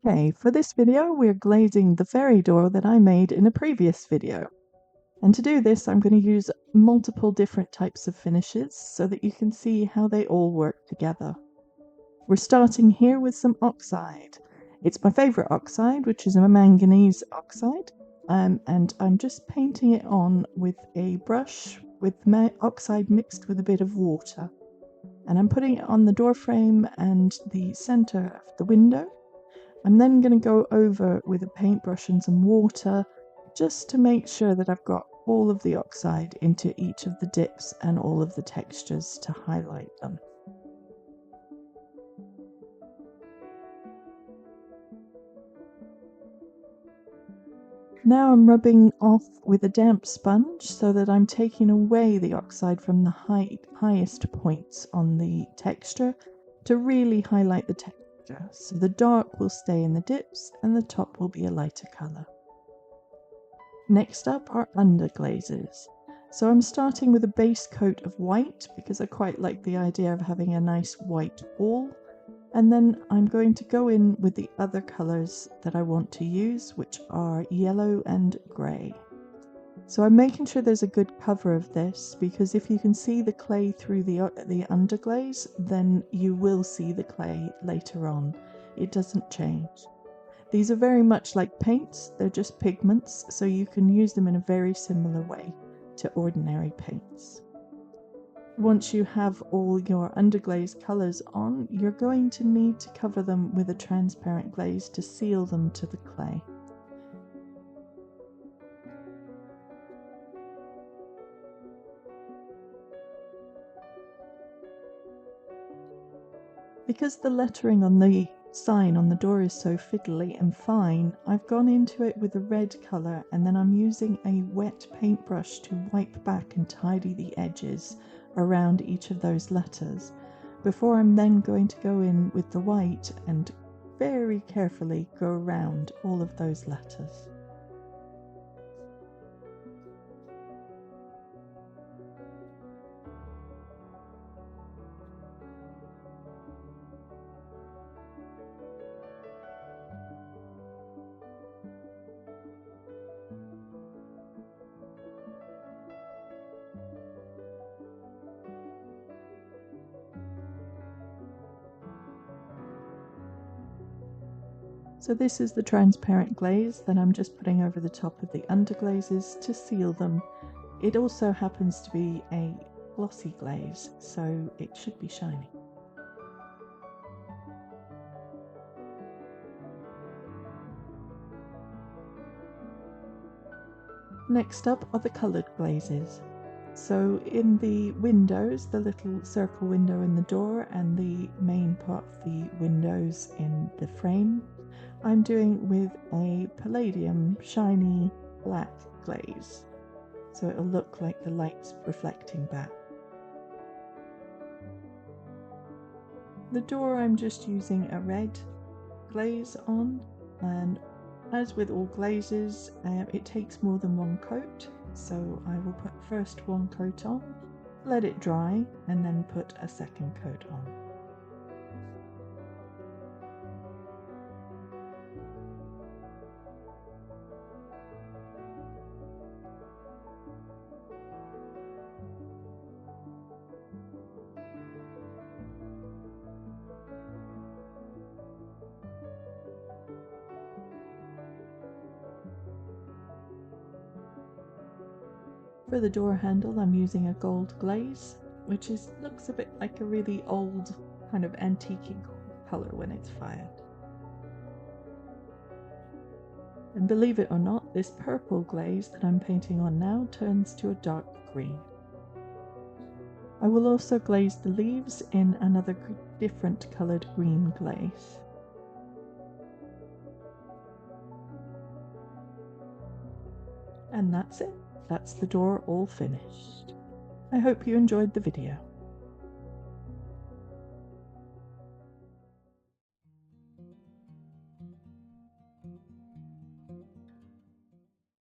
Okay, for this video we're glazing the fairy door that I made in a previous video. And to do this I'm going to use multiple different types of finishes so that you can see how they all work together. We're starting here with some Oxide. It's my favourite Oxide, which is a manganese oxide, and I'm just painting it on with a brush with Oxide mixed with a bit of water. And I'm putting it on the door frame and the centre of the window. I'm then going to go over with a paintbrush and some water just to make sure that I've got all of the oxide into each of the dips and all of the textures to highlight them. Now I'm rubbing off with a damp sponge so that I'm taking away the oxide from the highest points on the texture to really highlight the texture. So the dark will stay in the dips and the top will be a lighter colour. Next up are underglazes. So I'm starting with a base coat of white because I quite like the idea of having a nice white wall. And then I'm going to go in with the other colours that I want to use, which are yellow and grey. So I'm making sure there's a good cover of this, because if you can see the clay through the underglaze, then you will see the clay later on. It doesn't change. These are very much like paints, they're just pigments, so you can use them in a very similar way to ordinary paints. Once you have all your underglaze colours on, you're going to need to cover them with a transparent glaze to seal them to the clay. Because the lettering on the sign on the door is so fiddly and fine, I've gone into it with a red colour, and then I'm using a wet paintbrush to wipe back and tidy the edges around each of those letters, before I'm then going to go in with the white and very carefully go around all of those letters. So this is the transparent glaze that I'm just putting over the top of the underglazes to seal them. It also happens to be a glossy glaze, so it should be shiny. Next up are the coloured glazes. So in the windows, the little circle window in the door and the main part of the windows in the frame, I'm doing with a palladium shiny black glaze, so it'll look like the light's reflecting back. The door I'm just using a red glaze on, and as with all glazes, it takes more than one coat, so I will put first one coat on, let it dry, and then put a second coat on. For the door handle I'm using a gold glaze, which looks a bit like a really old kind of antique colour when it's fired. And believe it or not, this purple glaze that I'm painting on now turns to a dark green. I will also glaze the leaves in another different coloured green glaze. And that's it. That's the door all finished. I hope you enjoyed the video.